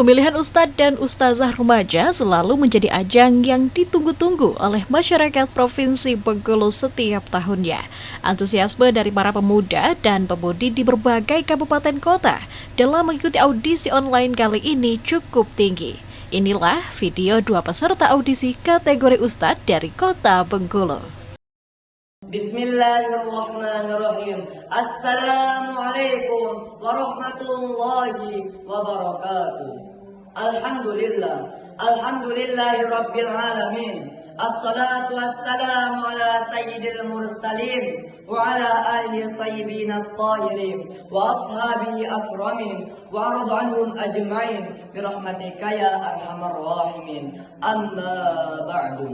Pemilihan ustadz dan ustazah remaja selalu menjadi ajang yang ditunggu-tunggu oleh masyarakat Provinsi Bengkulu setiap tahunnya. Antusiasme dari para pemuda dan pemudi di berbagai kabupaten kota dalam mengikuti audisi online kali ini cukup tinggi. Inilah video dua peserta audisi kategori ustadz dari kota Bengkulu. Bismillahirrahmanirrahim. Assalamualaikum warahmatullahi wabarakatuh. Alhamdulillahi rabbil alamin. Assalatu wassalamu ala sayyidil mursalin wa ala alihi tayyibin at-tahirin wa ashabihi akramin wa aradu anhum ajma'in birahmatika ya arhamar rahimin. Amma ba'du.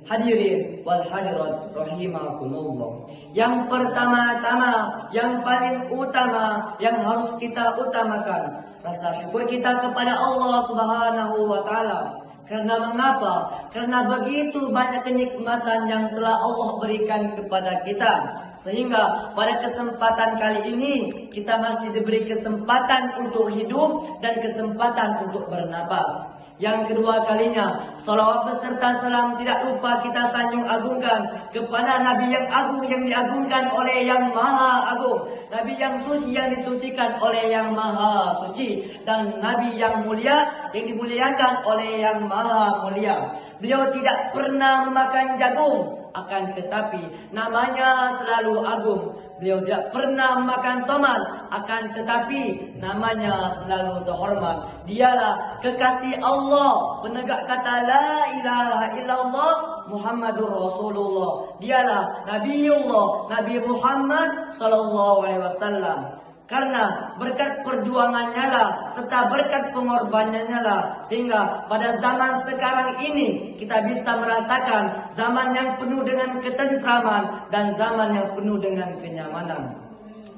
Hadirin wal hadirat rahimakumullah. Yang pertama-tama, yang paling utama yang harus kita utamakan rasa syukur kita kepada Allah Subhanahu wa taala. Karena mengapa? Karena begitu banyak kenikmatan yang telah Allah berikan kepada kita, sehingga pada kesempatan kali ini kita masih diberi kesempatan untuk hidup dan kesempatan untuk bernapas. Yang kedua kalinya, salawat beserta salam tidak lupa kita sanjung agungkan kepada Nabi yang agung yang diagungkan oleh yang maha agung, Nabi yang suci yang disucikan oleh yang maha suci, dan Nabi yang mulia yang dimuliakan oleh yang maha mulia. Beliau tidak pernah memakan jagung, akan tetapi namanya selalu agung. Beliau tidak pernah makan tomat, akan tetapi namanya selalu terhormat. Dialah kekasih Allah, penegak kata la ilaha illallah Muhammadur Rasulullah. Dialah Nabiullah, Nabi Muhammad sallallahu alaihi wasallam. Karena berkat perjuangannya lah, serta berkat pengorbanannya lah, sehingga pada zaman sekarang ini kita bisa merasakan zaman yang penuh dengan ketentraman dan zaman yang penuh dengan kenyamanan.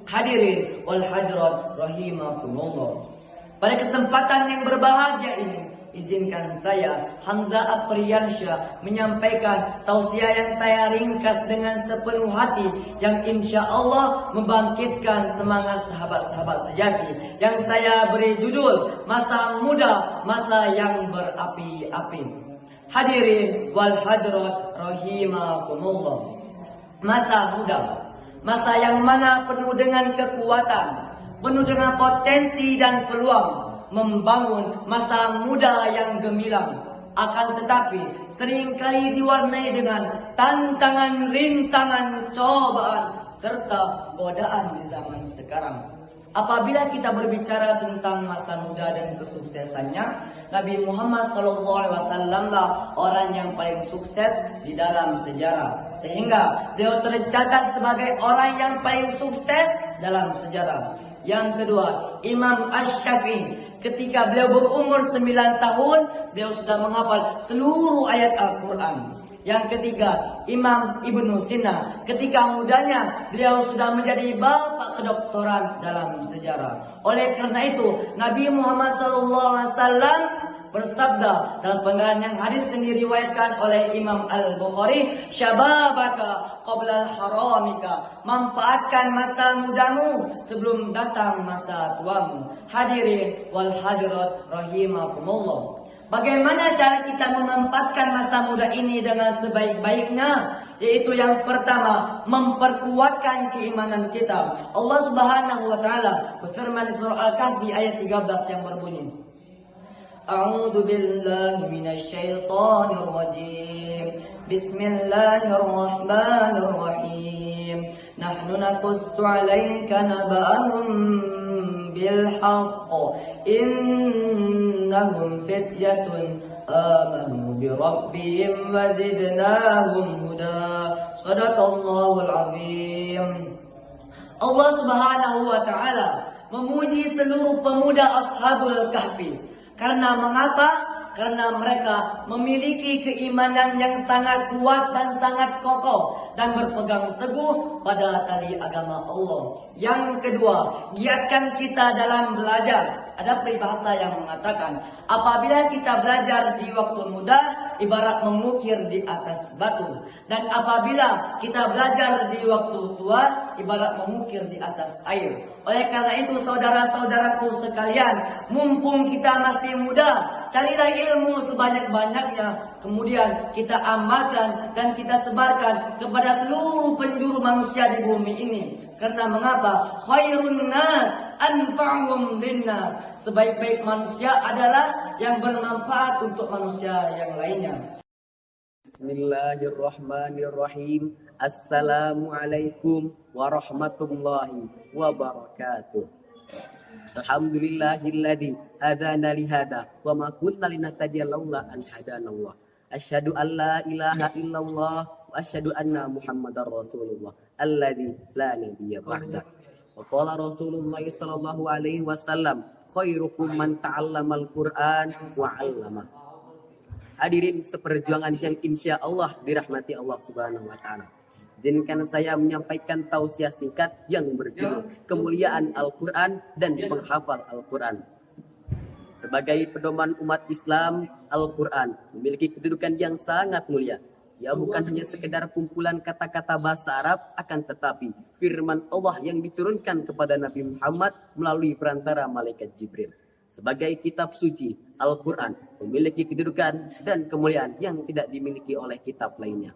Hadirin wal hadirat rahimakumullah. Pada kesempatan yang berbahagia ini, izinkan saya Hamzah Apriyansyah menyampaikan tausiah yang saya ringkas dengan sepenuh hati, yang insya Allah membangkitkan semangat sahabat-sahabat sejati, yang saya beri judul Masa Muda, Masa yang Berapi-api. Hadirin wal hadirat rahimakumullah. Masa muda, masa yang mana penuh dengan kekuatan, penuh dengan potensi dan peluang membangun masa muda yang gemilang. Akan tetapi seringkali diwarnai dengan tantangan, rintangan, cobaan serta godaan di zaman sekarang. Apabila kita berbicara tentang masa muda dan kesuksesannya, Nabi Muhammad SAW lah orang yang paling sukses di dalam sejarah, sehingga beliau tercatat sebagai orang yang paling sukses dalam sejarah. Yang kedua, Imam Asy-Syafi'i, ketika beliau berumur 9 tahun, beliau sudah menghafal seluruh ayat Al-Quran. Yang ketiga, Imam Ibnu Sina, ketika mudanya beliau sudah menjadi bapak kedoktoran dalam sejarah. Oleh karena itu, Nabi Muhammad SAW bersabda dalam penggalan yang hadis yang diriwayatkan oleh Imam Al-Bukhari, syababaka qabla haramika, manfaatkan masa mudamu sebelum datang masa tuamu. Hadirin wal hadirat rahimakumullah. Bagaimana cara kita memanfaatkan masa muda ini dengan sebaik-baiknya? Yaitu yang pertama, memperkuatkan keimanan kita. Allah Subhanahu wa taala berfirman di surah Al-Kahfi ayat 13 yang berbunyi, A'udzu billahi minasyaitonir rajim. Bismillahirrahmanirrahim. Nahnu naqussu 'alaika naba'ahum bil haqq. Innahum fityatun amanu bi rabbihim wa zidnahum huda. Shadaqallahul azim. Allah Subhanahu wa taala memuji seluruh pemuda Ashabul Kahfi. Karena mengapa? Karena mereka memiliki keimanan yang sangat kuat dan sangat kokoh dan berpegang teguh pada tali agama Allah. Yang kedua, giatkan kita dalam belajar. Ada peribahasa yang mengatakan, apabila kita belajar di waktu muda, ibarat mengukir di atas batu. Dan apabila kita belajar di waktu tua, ibarat mengukir di atas air. Oleh karena itu saudara-saudaraku sekalian, mumpung kita masih muda, carilah ilmu sebanyak-banyaknya. Kemudian kita amalkan dan kita sebarkan kepada seluruh penjuru manusia di bumi ini. Karena mengapa? Khairun nas anfa'uhum linnas. Sebaik-baik manusia adalah yang bermanfaat untuk manusia yang lainnya. Bismillahirrahmanirrahim. Assalamualaikum warahmatullahi wabarakatuh. Alhamdulillahilladzi hadana li hada wa ma kunna linahtadiya laula an hadanallah. Asyhadu an la ilaha illallah wa asyhadu anna Muhammadar Rasulullah alladzi la nabiyya ba'da. Wa qala Rasulullah sallallahu alaihi wasallam, khairukum man ta'allamal Qur'an wa 'allama. Hadirin seperjuangan yang insya Allah dirahmati Allah Subhanahu wa Ta'ala. Izinkan saya menyampaikan tausiah singkat yang berjudul Kemuliaan Al-Quran dan Penghafal Al-Quran. Sebagai pedoman umat Islam, Al-Quran memiliki kedudukan yang sangat mulia. Ya, bukan hanya sekedar kumpulan kata-kata bahasa Arab, akan tetapi firman Allah yang diturunkan kepada Nabi Muhammad melalui perantara malaikat Jibril. Sebagai kitab suci, Al-Quran memiliki kedudukan dan kemuliaan yang tidak dimiliki oleh kitab lainnya.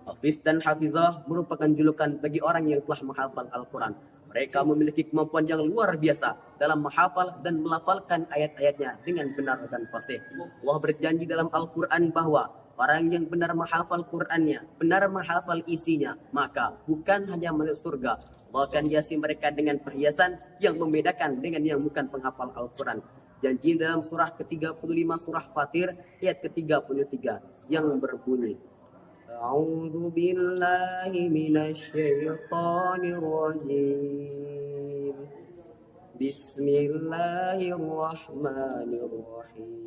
Hafiz dan Hafizah merupakan julukan bagi orang yang telah menghafal Al-Quran. Mereka memiliki kemampuan yang luar biasa dalam menghafal dan melafalkan ayat-ayatnya dengan benar dan fasih. Allah berjanji dalam Al-Quran bahwa orang yang benar menghafal Qurannya, benar menghafal isinya, maka bukan hanya masuk surga, Allah akan hiasi mereka dengan perhiasan yang membedakan dengan yang bukan penghafal Al-Quran. Janji dalam surah ke-35 surah Fatir ayat ke-33 yang berbunyi, A'udzu billahi minasyaitonir rajim. Bismillahirrahmanirrahim.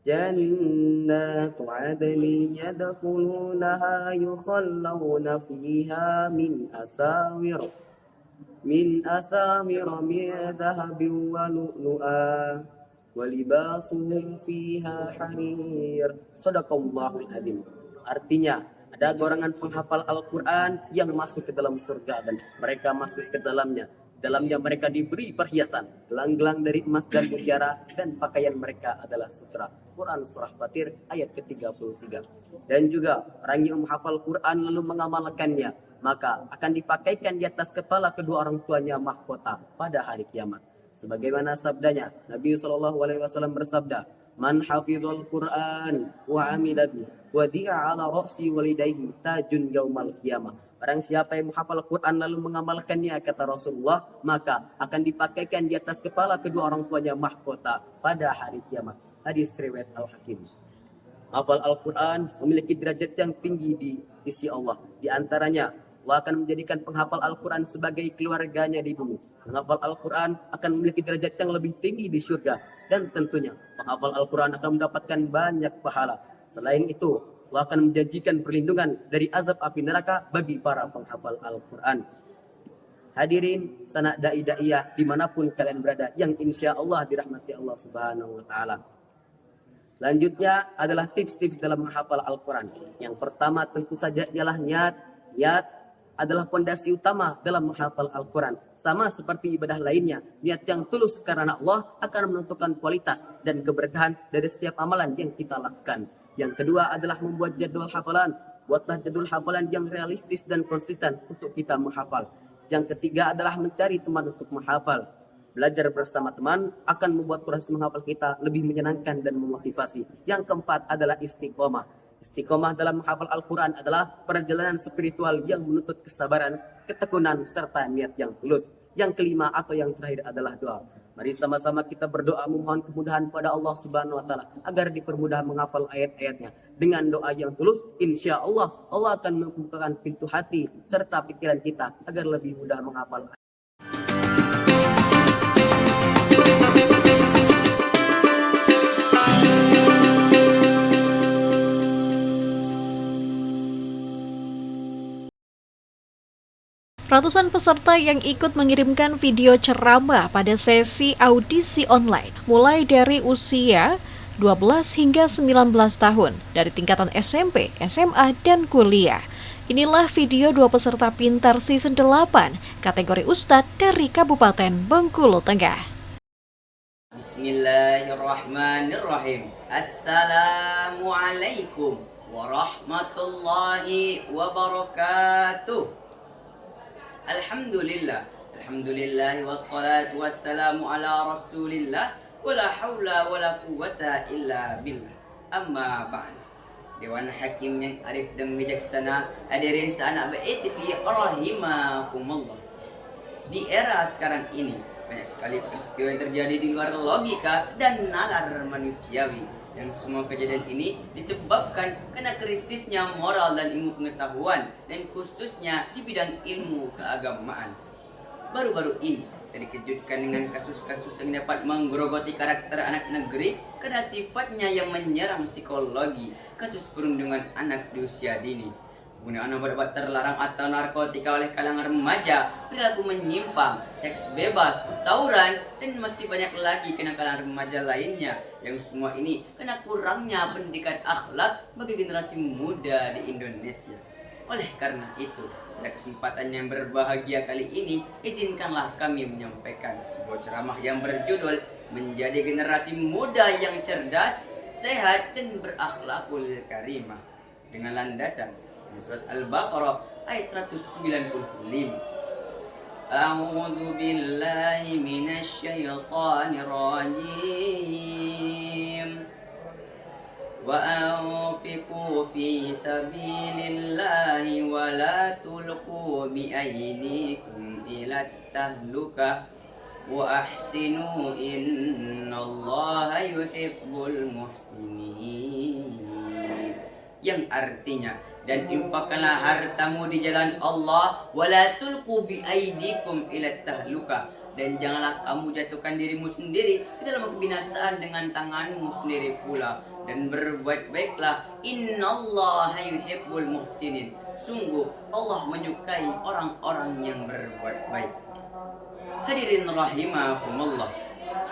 Jannatu 'adnin yadkhulunaha yukhallawna fiha min asawir min dhahabin wa lu'lu'a wa libasuhum fiha harir. Shadaqallahul adzim. Artinya, ada golongan penghafal Al-Quran yang masuk ke dalam surga dan mereka masuk ke dalamnya. Dalamnya mereka diberi perhiasan, gelang-gelang dari emas dan mutiara, dan pakaian mereka adalah sutra. Quran Surah Fatir ayat ke-33. Dan juga orang yang menghafal Quran lalu mengamalkannya, maka akan dipakaikan di atas kepala kedua orang tuanya mahkota pada hari kiamat. Sebagaimana sabdanya, Nabi SAW bersabda, Man hafizul Quran wa amila bi wa di'a ala ra'si walidayhi tajun yaumal qiyamah. Barang siapa yang menghafal Quran lalu mengamalkannya, kata Rasulullah, maka akan dipakaikan di atas kepala kedua orang tuanya mahkota pada hari kiamat. Hadis riwayat Al-Hakim. Hafal Al-Quran memiliki derajat yang tinggi di sisi Allah. Di antaranya, Allah akan menjadikan penghafal Al-Quran sebagai keluarganya di bumi. Penghafal Al-Quran akan memiliki derajat yang lebih tinggi di surga. Dan tentunya, penghafal Al-Quran akan mendapatkan banyak pahala. Selain itu, Allah akan menjanjikan perlindungan dari azab api neraka bagi para penghafal Al-Quran. Hadirin, sanak da'i-da'iyah dimanapun kalian berada, yang insya Allah dirahmati Allah Subhanahu wa Ta'ala. Selanjutnya adalah tips-tips dalam menghafal Al-Quran. Yang pertama tentu saja ialah niat. Niat adalah fondasi utama dalam menghafal Al-Quran. Sama seperti ibadah lainnya, niat yang tulus karena Allah akan menentukan kualitas dan keberkahan dari setiap amalan yang kita lakukan. Yang kedua adalah membuat jadwal hafalan. Buatlah jadwal hafalan yang realistis dan konsisten untuk kita menghafal. Yang ketiga adalah mencari teman untuk menghafal. Belajar bersama teman akan membuat proses menghafal kita lebih menyenangkan dan memotivasi. Yang keempat adalah istiqomah. Istiqomah dalam menghafal Al-Quran adalah perjalanan spiritual yang menuntut kesabaran, ketekunan, serta niat yang tulus. Yang kelima atau yang terakhir adalah doa. Mari sama-sama kita berdoa memohon kemudahan pada Allah Subhanahu wa Ta'ala agar dipermudah menghafal ayat-ayatnya. Dengan doa yang tulus, insya Allah Allah akan membukakan pintu hati serta pikiran kita agar lebih mudah menghafal. Ratusan peserta yang ikut mengirimkan video ceramah pada sesi audisi online, mulai dari usia 12 hingga 19 tahun dari tingkatan SMP, SMA, dan kuliah. Inilah video 2 peserta pintar season 8 kategori Ustadz dari Kabupaten Bengkulu Tengah. Bismillahirrahmanirrahim. Assalamualaikum warahmatullahi wabarakatuh. Alhamdulillahi wassalatu wassalamu ala rasulillah. Wala hawla wala quwata illa billah. Amma ba'du. Dewan Hakim yang arif dan bijaksana, hadirin seanak BETV rahimakumullah. Di era sekarang ini banyak sekali peristiwa yang terjadi di luar logika dan nalar manusiawi. Yang semua kejadian ini disebabkan karena krisisnya moral dan ilmu pengetahuan, dan khususnya di bidang ilmu keagamaan. Baru-baru ini kita dikejutkan dengan kasus-kasus yang dapat menggerogoti karakter anak negeri karena sifatnya yang menyerang psikologi. Kasus perundungan anak di usia dini, penggunaan obat-obat terlarang atau narkotika oleh kalangan remaja, perilaku menyimpang, seks bebas, tawuran, dan masih banyak lagi kenakalan remaja lainnya. Yang semua ini karena kurangnya pendidikan akhlak bagi generasi muda di Indonesia. Oleh karena itu, pada kesempatan yang berbahagia kali ini, izinkanlah kami menyampaikan sebuah ceramah yang berjudul Menjadi Generasi Muda yang Cerdas, Sehat, dan Berakhlakul Karimah, dengan landasan surat Al-Baqarah ayat 195. A'udzu billahi minasyaitonir rajim. Wa anfiqu fi sabilillahi wa la tulqu bi aydikum ila tahlukah wa ahsinu innallaha yuhibbul muhsinin. Yang artinya, dan infakkanlah hartamu di jalan Allah, wala tulqu bi aidikum ila tahluka, dan janganlah kamu jatuhkan dirimu sendiri ke dalam kebinasaan dengan tanganmu sendiri pula, dan berbuat baiklah, innallaha yuhibbul muhsinin, sungguh Allah menyukai orang-orang yang berbuat baik. Hadirin rahimakumullah,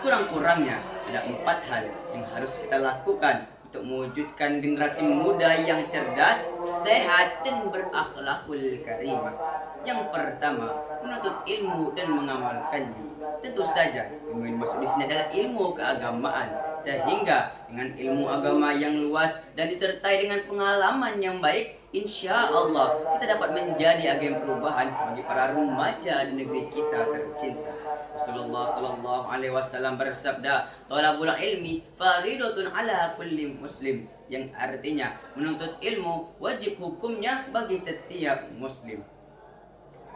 sekurang-kurangnya ada 4 hal yang harus kita lakukan untuk mewujudkan generasi muda yang cerdas, sehat, dan berakhlakul karimah. Yang pertama, menuntut ilmu dan mengamalkannya. Tentu saja, ilmu yang masuk di sini adalah ilmu keagamaan, sehingga dengan ilmu agama yang luas dan disertai dengan pengalaman yang baik, insya Allah kita dapat menjadi agen perubahan bagi para remaja di negeri kita tercinta. Rasulullah sallallahu alaihi wasallam bersabda, "Thalabul ilmi faridatun ala kulli muslim," yang artinya menuntut ilmu wajib hukumnya bagi setiap muslim.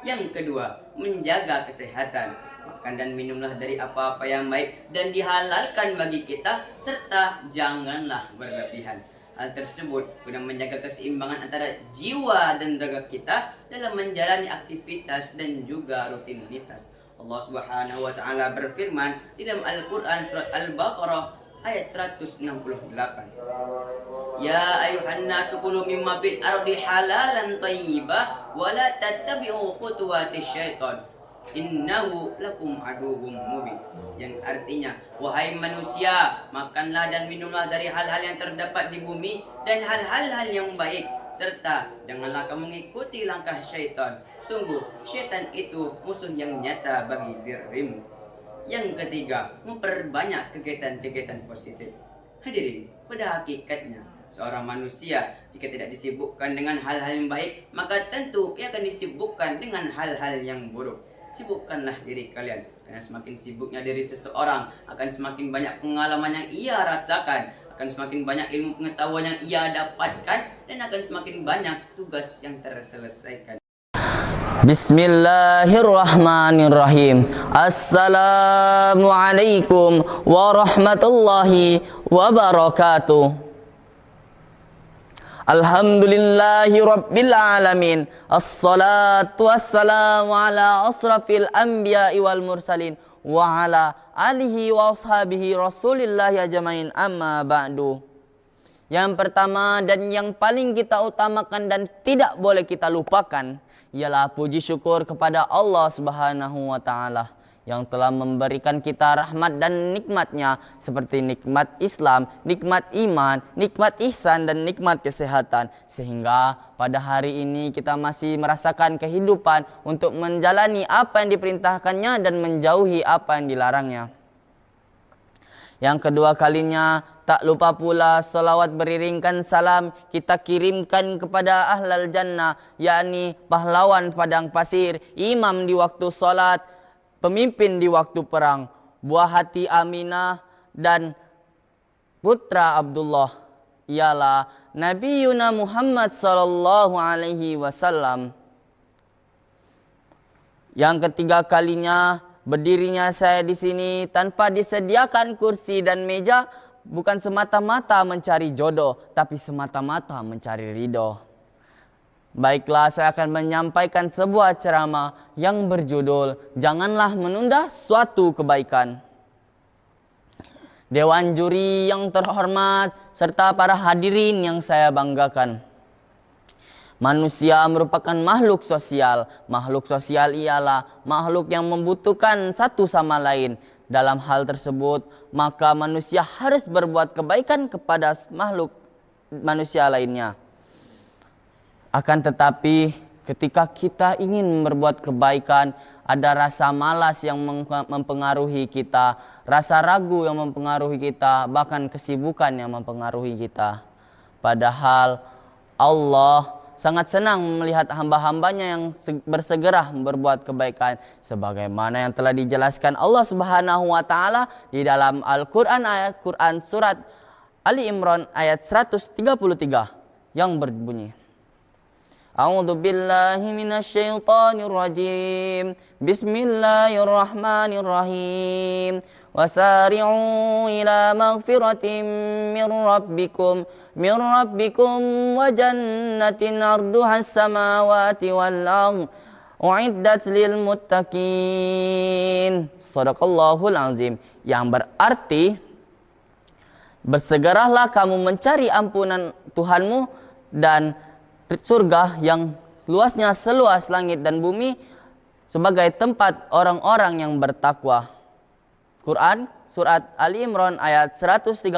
Yang kedua, menjaga kesehatan. Makan dan minumlah dari apa-apa yang baik dan dihalalkan bagi kita, serta janganlah berlebihan. Hal tersebut guna menjaga keseimbangan antara jiwa dan raga kita dalam menjalani aktivitas dan juga rutinitas. Allah Subhanahu wa taala berfirman di dalam Al-Qur'an surat Al-Baqarah ayat 168. Ya ayuhan nasu kulu mimma fil ardi halalan thayyibah wa la tattabi'u khutuwatis syaitan innahu lakum aduwwum mubin. Yang artinya, wahai manusia, makanlah dan minumlah dari hal-hal yang terdapat di bumi dan hal-hal yang baik, serta janganlah kamu mengikuti langkah syaitan. Sungguh syaitan itu musuh yang nyata bagi dirimu. Yang ketiga, memperbanyak kegiatan-kegiatan positif. Hadirin, pada hakikatnya seorang manusia jika tidak disibukkan dengan hal-hal yang baik, maka tentu ia akan disibukkan dengan hal-hal yang buruk. Sibukkanlah diri kalian, karena semakin sibuknya diri seseorang, akan semakin banyak pengalaman yang ia rasakan, akan semakin banyak ilmu pengetahuan yang ia dapatkan, dan akan semakin banyak tugas yang terselesaikan. Bismillahirrahmanirrahim. Assalamualaikum warahmatullahi wabarakatuh. Alhamdulillahi rabbil alamin. Assalatu wassalamu ala asrafil anbiya'i wal mursalin wa ala alihi wa ashabihi rasulillahi ajmain, amma ba'du. Yang pertama dan yang paling kita utamakan dan tidak boleh kita lupakan ialah puji syukur kepada Allah Subhanahu wa taala yang telah memberikan kita rahmat dan nikmatnya seperti nikmat Islam, nikmat iman, nikmat ihsan dan nikmat kesehatan, sehingga pada hari ini kita masih merasakan kehidupan untuk menjalani apa yang diperintahkannya dan menjauhi apa yang dilarangnya. Yang kedua kalinya, tak lupa pula salawat beriringkan salam kita kirimkan kepada ahlal jannah, yakni pahlawan padang pasir, imam di waktu salat, pemimpin di waktu perang, buah hati Aminah dan putra Abdullah, ialah Nabi Yuna Muhammad sallallahu alaihi wasallam. Yang ketiga kalinya, berdirinya saya di sini tanpa disediakan kursi dan meja bukan semata-mata mencari jodoh, tapi semata-mata mencari ridho. Baiklah, saya akan menyampaikan sebuah ceramah yang berjudul Janganlah Menunda Suatu Kebaikan. Dewan juri yang terhormat serta para hadirin yang saya banggakan. Manusia merupakan makhluk sosial. Makhluk sosial ialah makhluk yang membutuhkan satu sama lain. Dalam hal tersebut, maka manusia harus berbuat kebaikan kepada makhluk manusia lainnya. Akan tetapi, ketika kita ingin berbuat kebaikan, ada rasa malas yang mempengaruhi kita, rasa ragu yang mempengaruhi kita, bahkan kesibukan yang mempengaruhi kita. Padahal Allah sangat senang melihat hamba-hambanya yang bersegera berbuat kebaikan, sebagaimana yang telah dijelaskan Allah Subhanahu wa taala di dalam Al-Qur'an, ayat Quran surat Ali Imran ayat 133 yang berbunyi, A'udzu billahi minasyaitonir rajim. Bismillahirrahmanirrahim. Wasari'u ila maghfiratin min rabbikum wa jannatin 'arduhas samawati wal ardh u'iddat lil muttaqin. Shadaqallahul azim. Yang berarti, bersegeralah kamu mencari ampunan Tuhanmu dan surga yang luasnya seluas langit dan bumi sebagai tempat orang-orang yang bertakwa. Quran surat Ali Imran ayat 133.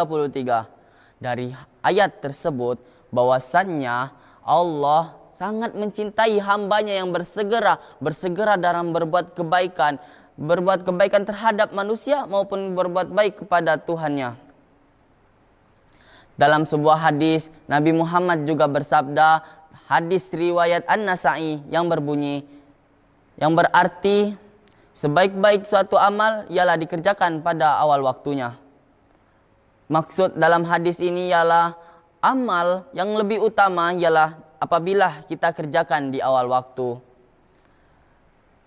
Dari ayat tersebut bahwasannya Allah sangat mencintai hambanya yang bersegera dalam berbuat kebaikan terhadap manusia maupun berbuat baik kepada Tuhannya. Dalam sebuah hadis, Nabi Muhammad juga bersabda, hadis riwayat An-Nasa'i yang berbunyi, yang berarti sebaik-baik suatu amal ialah dikerjakan pada awal waktunya. Maksud dalam hadis ini ialah amal yang lebih utama ialah apabila kita kerjakan di awal waktu.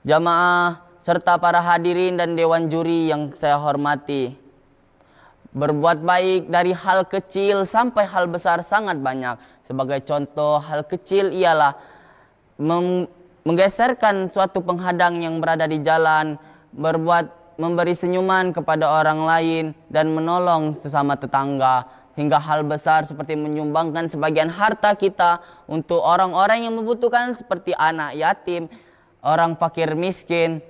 Jamaah serta para hadirin dan dewan juri yang saya hormati, berbuat baik dari hal kecil sampai hal besar sangat banyak. Sebagai contoh, hal kecil ialah menggeserkan suatu penghadang yang berada di jalan, memberi senyuman kepada orang lain, dan menolong sesama tetangga. Hingga hal besar seperti menyumbangkan sebagian harta kita untuk orang-orang yang membutuhkan seperti anak yatim, orang fakir miskin,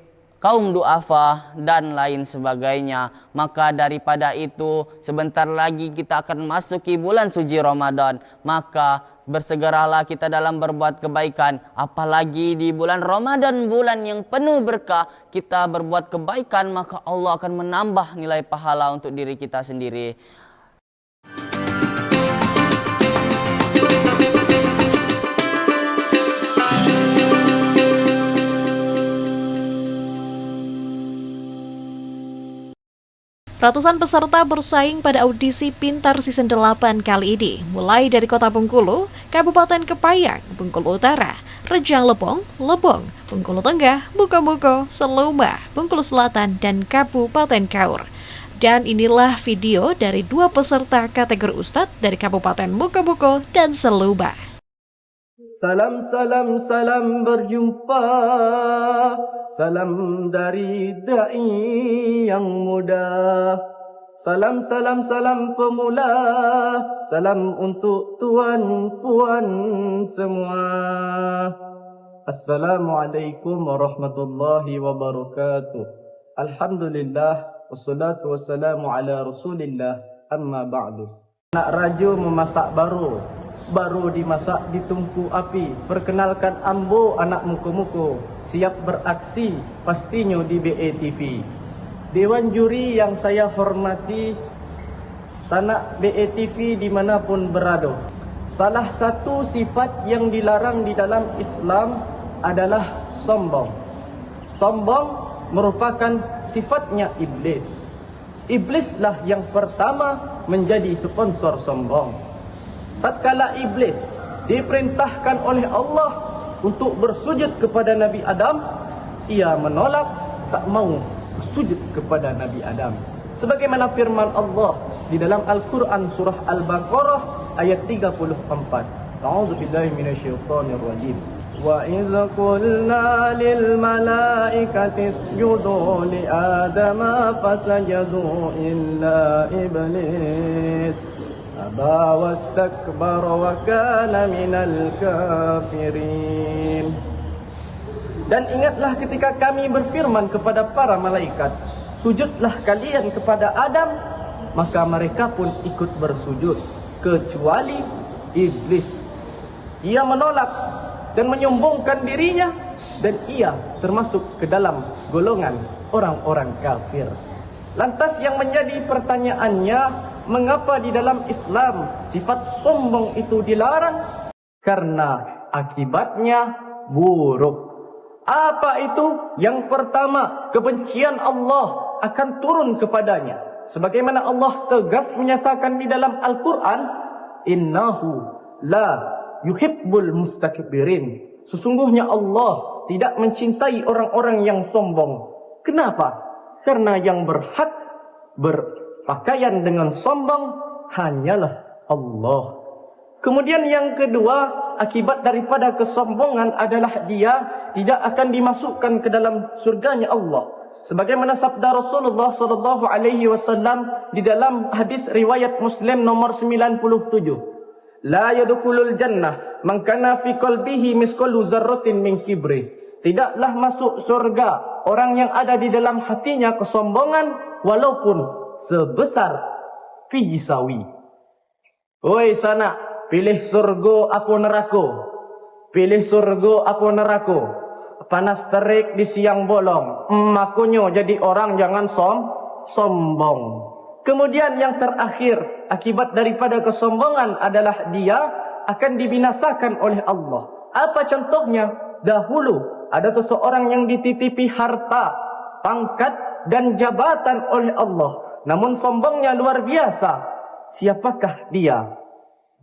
kaum duafa, dan lain sebagainya. Maka daripada itu, sebentar lagi kita akan masuki bulan suci Ramadan. Maka bersegeralah kita dalam berbuat kebaikan. Apalagi di bulan Ramadan, bulan yang penuh berkah, kita berbuat kebaikan, maka Allah akan menambah nilai pahala untuk diri kita sendiri. Ratusan peserta bersaing pada audisi Pintar Season 8 kali ini, mulai dari Kota Bengkulu, Kabupaten Kepayang, Bengkulu Utara, Rejang Lebong, Bengkulu Tengah, Buko-Buko, Seluma, Bengkulu Selatan, dan Kabupaten Kaur. Dan inilah video dari dua peserta kategori Ustadz dari Kabupaten Buko-Buko dan Seluma. Salam, salam, salam berjumpa. Salam dari da'i yang muda. Salam, salam, salam pemula. Salam untuk tuan-puan semua. Assalamualaikum warahmatullahi wabarakatuh. Alhamdulillah, wassalatu wassalamu ala rasulillah, amma ba'du. Anak raja memasak baru dimasak di tungku api. Perkenalkan ambo anak muko-muko, siap beraksi pastinya di BATV. Dewan juri yang saya hormati, sanak BATV dimanapun berada. Salah satu sifat yang dilarang di dalam Islam adalah sombong. Sombong merupakan sifatnya iblis. Iblislah yang pertama menjadi sponsor sombong. Tatkala iblis diperintahkan oleh Allah untuk bersujud kepada Nabi Adam, ia menolak, tak mau bersujud kepada Nabi Adam. Sebagaimana firman Allah di dalam Al-Quran surah Al-Baqarah ayat 34. A'udzubillahi minasyaitonir rajim. وَإِذْ قُلْنَا لِلْمَلَائِكَةِ اسْجُدُوا لِآدَمَ فَسَجَدُوا إِلَّا إِبْلِيسَ أَبَى وَاسْتَكْبَرَ وَكَانَ مِنَ الْكَافِرِينَ. Dan ingatlah ketika kami berfirman kepada para malaikat, sujudlah kalian kepada Adam, maka mereka pun ikut bersujud kecuali iblis. Ia menolak dan menyombongkan dirinya, dan ia termasuk ke dalam golongan orang-orang kafir. Lantas yang menjadi pertanyaannya, mengapa di dalam Islam sifat sombong itu dilarang? Karena akibatnya buruk. Apa itu? Yang pertama, kebencian Allah akan turun kepadanya. Sebagaimana Allah tegas menyatakan di dalam Al-Quran, innahu la yuhibbul mustakbirin. Sesungguhnya Allah tidak mencintai orang-orang yang sombong. Kenapa? Karena yang berhak berpakaian dengan sombong hanyalah Allah. Kemudian yang kedua, akibat daripada kesombongan adalah dia tidak akan dimasukkan ke dalam surganya Allah. Sebagaimana sabda Rasulullah sallallahu alaihi wasallam di dalam hadis riwayat Muslim nomor 97. La yadkhulul jannah man kana fi qalbihi misqalu dzarratin min kibri. Tidaklah masuk surga orang yang ada di dalam hatinya kesombongan walaupun sebesar biji sawi. Oi sanak, pilih surga apa neraka? Pilih surga apa neraka? Panas terik di siang bolong. Makanya jadi orang jangan sombong. Kemudian yang terakhir, akibat daripada kesombongan adalah dia akan dibinasakan oleh Allah. Apa contohnya? Dahulu ada seseorang yang dititipi harta, pangkat dan jabatan oleh Allah. Namun sombongnya luar biasa. Siapakah dia?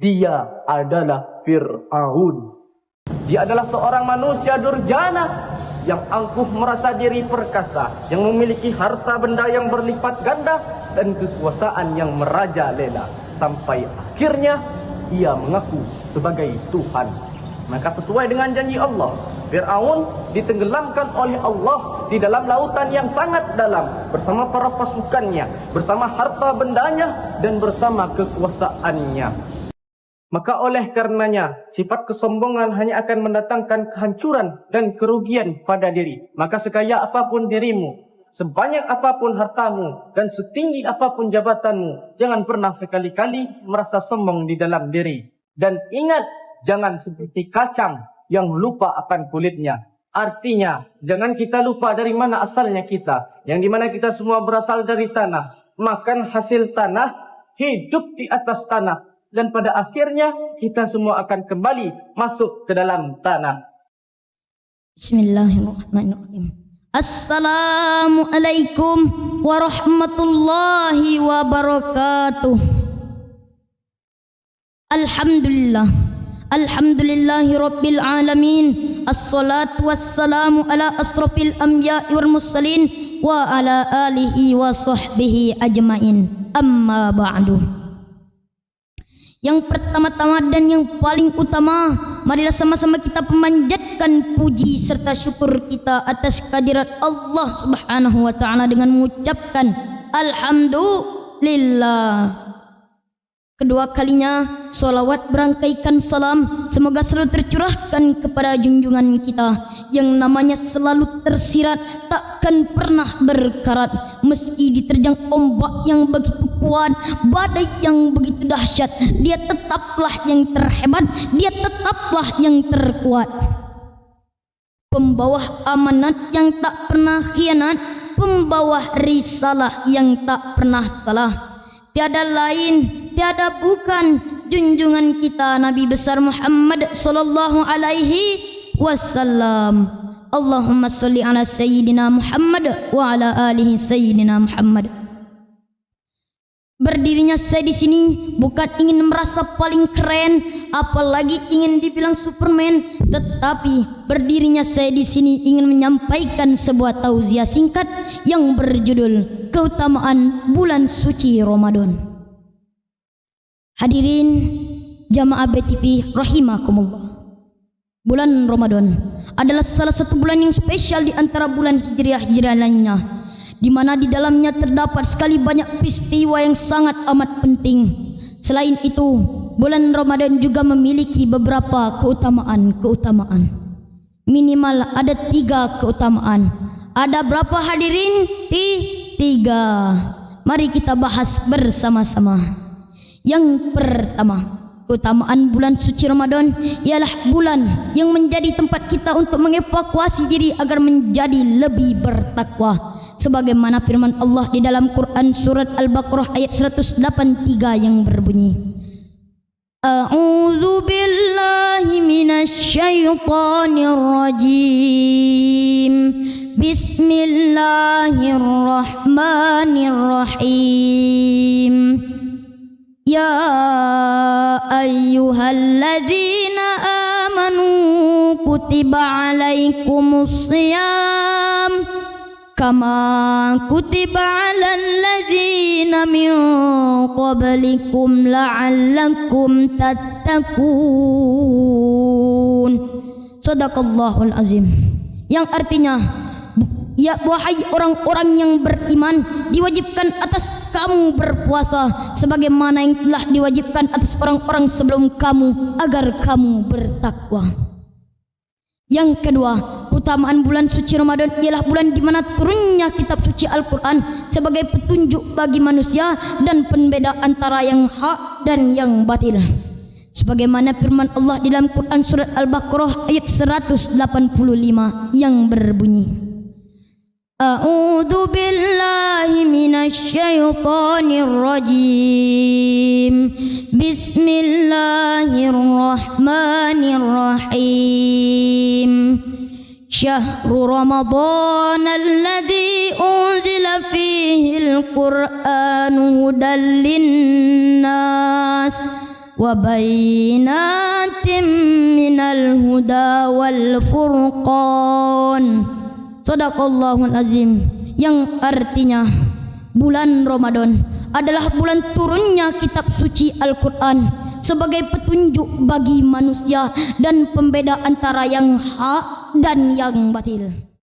Dia adalah Fir'aun. Dia adalah seorang manusia durjana yang angkuh merasa diri perkasa, yang memiliki harta benda yang berlipat ganda dan kekuasaan yang merajalela, sampai akhirnya ia mengaku sebagai Tuhan. Maka sesuai dengan janji Allah, Fir'aun ditenggelamkan oleh Allah di dalam lautan yang sangat dalam bersama para pasukannya, bersama harta bendanya dan bersama kekuasaannya. Maka oleh karenanya, sifat kesombongan hanya akan mendatangkan kehancuran dan kerugian pada diri. Maka sekaya apapun dirimu, sebanyak apapun hartamu, dan setinggi apapun jabatanmu, jangan pernah sekali-kali merasa sombong di dalam diri. Dan ingat, jangan seperti kacang yang lupa akan kulitnya. Artinya, jangan kita lupa dari mana asalnya kita, yang dimana kita semua berasal dari tanah, makan hasil tanah, hidup di atas tanah, dan pada akhirnya kita semua akan kembali masuk ke dalam tanah. Bismillahirrahmanirrahim. Assalamualaikum warahmatullahi wabarakatuh. Alhamdulillah. Alhamdulillahi rabbil alamin. Assalatu wassalamu ala asrafil anbiya'i wal mursalin wa ala alihi wa sahbihi ajmain. Amma ba'du. Yang pertama-tama dan yang paling utama, marilah sama-sama kita pemanjatkan puji serta syukur kita atas kehadirat Allah Subhanahu wa taala dengan mengucapkan alhamdulillah. Kedua kalinya, solawat berangkaikan salam semoga selalu tercurahkan kepada junjungan kita yang namanya selalu tersirat, takkan pernah berkarat. Meski diterjang ombak yang begitu kuat, badai yang begitu dahsyat, dia tetaplah yang terhebat, dia tetaplah yang terkuat. Pembawa amanat yang tak pernah khianat, pembawa risalah yang tak pernah salah. Tiada lain, tiada bukan junjungan kita Nabi besar Muhammad sallallahu alaihi wasallam. Allahumma salli ala sayyidina Muhammad wa ala alihi sayyidina Muhammad. Berdirinya saya di sini bukan ingin merasa paling keren, apalagi ingin dibilang Superman, tetapi berdirinya saya di sini ingin menyampaikan sebuah tausiah singkat yang berjudul Keutamaan Bulan Suci Ramadan. Hadirin jamaah BTV rahimakumullah. Bulan Ramadan adalah salah satu bulan yang spesial di antara bulan hijriah lainnya, di mana di dalamnya terdapat sekali banyak peristiwa yang sangat amat penting. Selain itu, bulan Ramadan juga memiliki beberapa keutamaan. Minimal ada 3 keutamaan. Ada berapa hadirin? 3. Mari kita bahas bersama-sama. Yang pertama, keutamaan bulan suci Ramadan ialah bulan yang menjadi tempat kita untuk mengevakuasi diri agar menjadi lebih bertakwa. Sebagaimana firman Allah di dalam Quran surat Al-Baqarah ayat 183 yang berbunyi, A'udzu billahi minasy syaithanir rajim. Bismillahirrahmanirrahim. Ya ayyuhalladzina amanu kutiba alaikumus shiyam kama kutiba alal ladzina min qablikum la'allakum tattaqun. Shadaqallahul azim. Yang artinya, ya wahai orang-orang yang beriman, diwajibkan atas kamu berpuasa sebagaimana yang telah diwajibkan atas orang-orang sebelum kamu agar kamu bertakwa. Yang kedua, keutamaan bulan suci Ramadan ialah bulan di mana turunnya kitab suci Al-Quran sebagai petunjuk bagi manusia dan pembeda antara yang hak dan yang batil. Sebagaimana firman Allah di dalam Quran surat Al-Baqarah ayat 185 yang berbunyi, A'udzu billahi minasy syaithanir rajim. Bismillahirrahmanirrahim. Syahrul Ramadan alladzi unzila fihi al-Qur'anu hudan lin-nas wa bayyinatin minal huda wal furqan. Shadaqallahul azim. Yang artinya, bulan Ramadan adalah bulan turunnya kitab suci Al-Quran sebagai petunjuk bagi manusia dan pembeda antara yang hak dan yang batil.